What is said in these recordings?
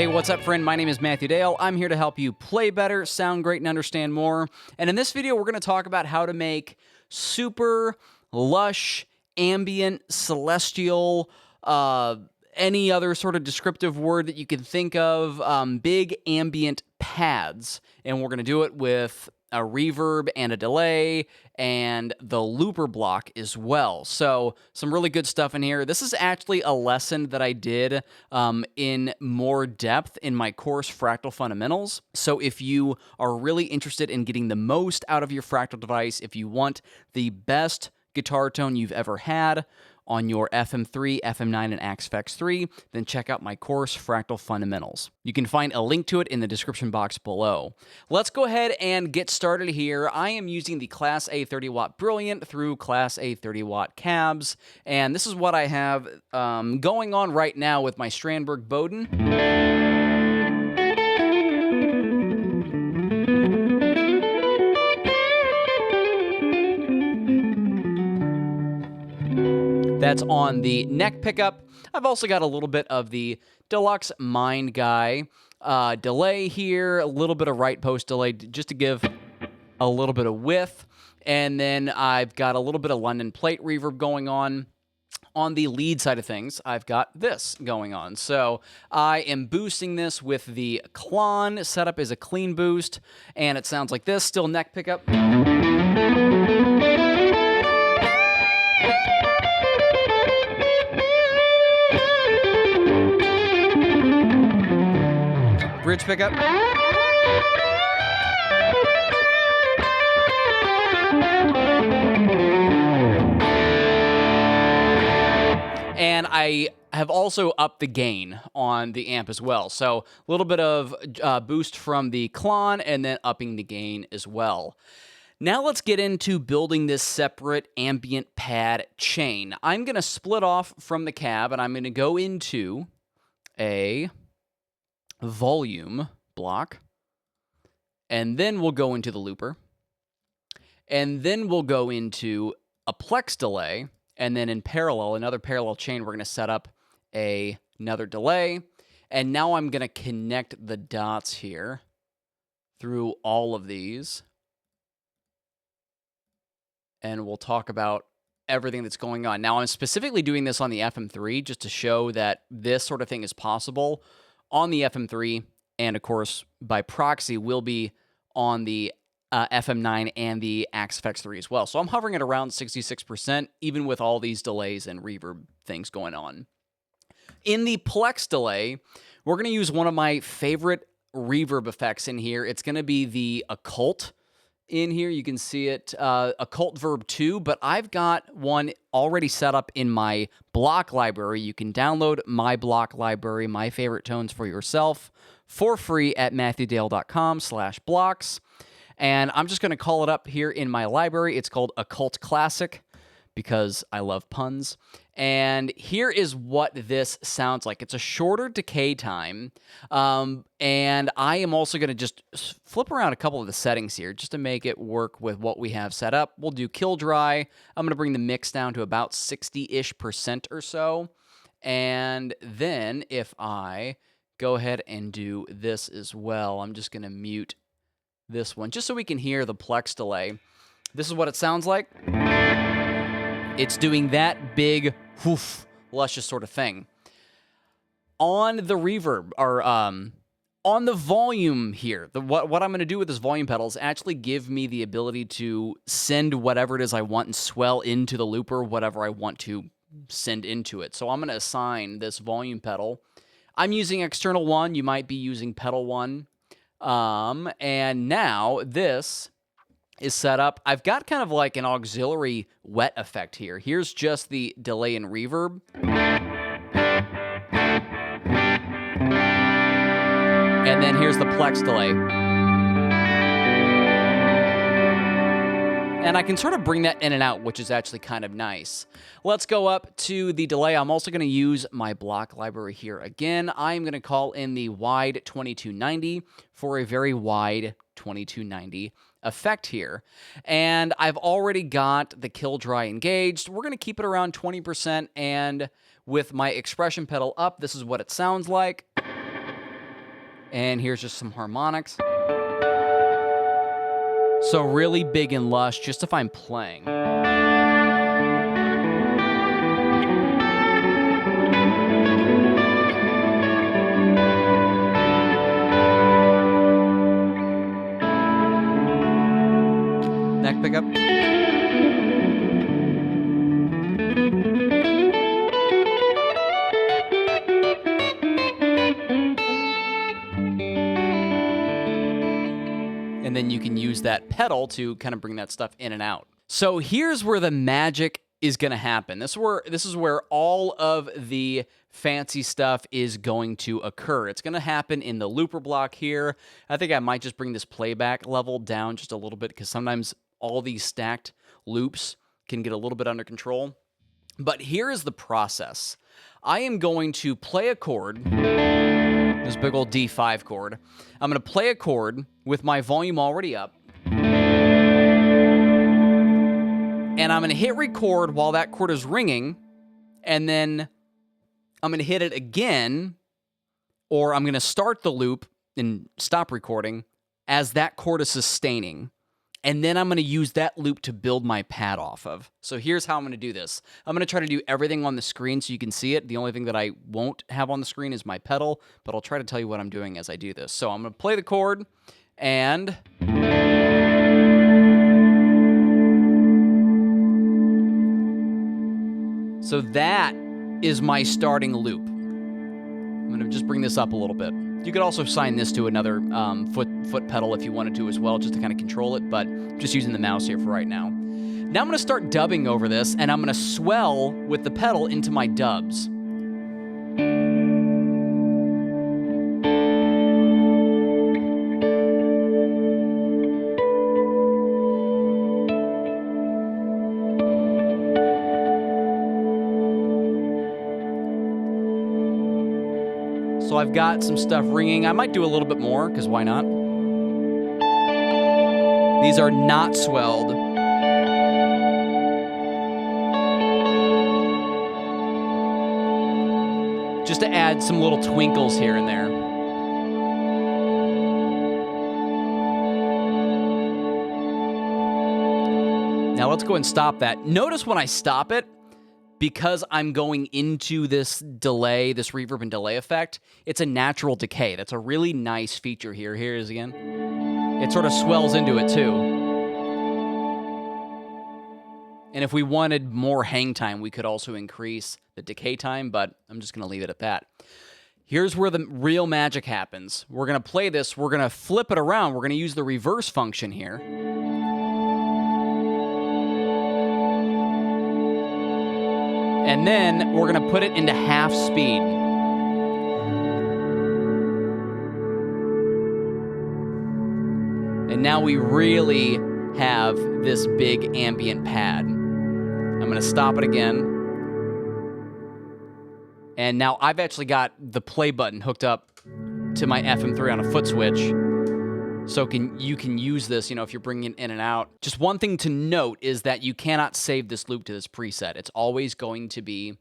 Hey, what's up, friend? My name is Matthew Dale. I'm here to help you play better, sound great, and understand more. And in this video, we're going to talk about how to make super lush, ambient, celestial, any other sort of descriptive word that you can think of, big ambient pads. And we're going to do it with a reverb and a delay and the looper block as well. So some really good stuff in here. This is actually a lesson that I did in more depth in my course, Fractal Fundamentals. So if you are really interested in getting the most out of your Fractal device, if you want the best guitar tone you've ever had on your FM3, FM9, and FX3, then check out my course, Fractal Fundamentals. You can find a link to it in the description box below. Let's go ahead and get started here. I am using the Class A 30-watt Brilliant through Class A 30-watt cabs, and this is what I have going on right now with my Strandberg Bowden. That's on the neck pickup. I've also got a little bit of the Deluxe Mind Guy delay here, a little bit of right post delay just to give a little bit of width. And then I've got a little bit of London plate reverb going on. On the lead side of things, I've got this going on. So I am boosting this with the Klon. Setup is a clean boost, and it sounds like this, still neck pickup. Bridge pickup. And I have also upped the gain on the amp as well. So a little bit of boost from the Klon and then upping the gain as well. Now let's get into building this separate ambient pad chain. I'm going to split off from the cab and I'm going to go into a volume block, and then we'll go into the looper, and then we'll go into a plex delay, and then in parallel, another parallel chain, we're going to set up another delay, and now I'm going to connect the dots here through all of these, and we'll talk about everything that's going on. Now, I'm specifically doing this on the FM3 just to show that this sort of thing is possible on the FM3, and of course, by proxy, will be on the FM9 and the FX3 as well. So I'm hovering at around 66%, even with all these delays and reverb things going on. In the Plex delay, we're going to use one of my favorite reverb effects in here. It's going to be the Occult in here. You can see it, Occult Verb 2, but I've got one already set up in my block library. You can download my block library, My Favorite Tones, for yourself for free at matthewdale.com/blocks. And I'm just going to call it up here in my library. It's called Occult Classic because I love puns. And here is what this sounds like. It's a shorter decay time. And I am also going to just flip around a couple of the settings here just to make it work with what we have set up. We'll do kill dry. I'm going to bring the mix down to about 60-ish% or so. And then if I go ahead and do this as well, I'm just going to mute this one just so we can hear the Plex delay. This is what it sounds like. It's doing that big, whoof, luscious sort of thing. On the reverb, or on the volume here, what I'm going to do with this volume pedal is actually give me the ability to send whatever it is I want and swell into the looper, whatever I want to send into it. So I'm going to assign this volume pedal. I'm using external 1. You might be using pedal 1. And now this is set up. I've got kind of like an auxiliary wet effect here. Here's just the delay and reverb. And then here's the Plex delay. And I can sort of bring that in and out, which is actually kind of nice. Let's go up to the delay. I'm also going to use my block library here again. I'm going to call in the wide 2290 for a very wide 2290 effect here. And I've already got the kill dry engaged. We're going to keep it around 20%. And with my expression pedal up, this is what it sounds like. And here's just some harmonics. So really big in Lush, just if I'm playing. Neck pickup. And then you can use that pedal to kind of bring that stuff in and out. So here's where the magic is going to happen. This is where all of the fancy stuff is going to occur. It's going to happen in the looper block here. I think I might just bring this playback level down just a little bit because sometimes all these stacked loops can get a little bit under control. But here is the process. I am going to play a chord, this big old D5 chord. I'm going to play a chord with my volume already up. And I'm going to hit record while that chord is ringing. And then I'm going to hit it again, or I'm going to start the loop and stop recording as that chord is sustaining. And then I'm going to use that loop to build my pad off of. So here's how I'm going to do this. I'm going to try to do everything on the screen so you can see it. The only thing that I won't have on the screen is my pedal, but I'll try to tell you what I'm doing as I do this. So I'm going to play the chord, and so that is my starting loop. I'm going to just bring this up a little bit. You could also assign this to another foot pedal if you wanted to as well, just to kind of control it, but I'm just using the mouse here for right now. Now I'm going to start dubbing over this, and I'm going to swell with the pedal into my dubs. So I've got some stuff ringing. I might do a little bit more, because why not? These are not swelled. Just to add some little twinkles here and there. Now let's go and stop that. Notice when I stop it, because I'm going into this delay, this reverb and delay effect, it's a natural decay. That's a really nice feature here. Here it is again. It sort of swells into it too. And if we wanted more hang time, we could also increase the decay time, but I'm just going to leave it at that. Here's where the real magic happens. We're going to play this. We're going to flip it around. We're going to use the reverse function here. And then we're going to put it into half speed. And now we really have this big ambient pad. I'm going to stop it again. And now I've actually got the play button hooked up to my FM3 on a foot switch. So you can use this, if you're bringing it in and out. Just one thing to note is that you cannot save this loop to this preset. It's always going to be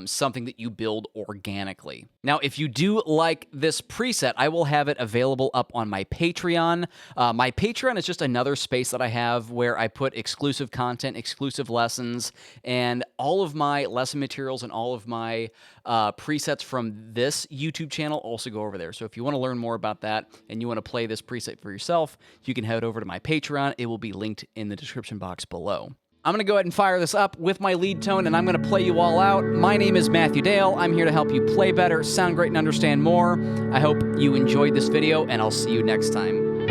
something that you build organically. Now, if you do like this preset, I will have it available up on my Patreon. My Patreon is just another space that I have where I put exclusive content, exclusive lessons, and all of my lesson materials and all of my presets from this YouTube channel also go over there. So if you want to learn more about that and you want to play this preset for yourself, you can head over to my Patreon. It will be linked in the description box below. I'm going to go ahead and fire this up with my lead tone, and I'm going to play you all out. My name is Matthew Dale. I'm here to help you play better, sound great, and understand more. I hope you enjoyed this video, and I'll see you next time.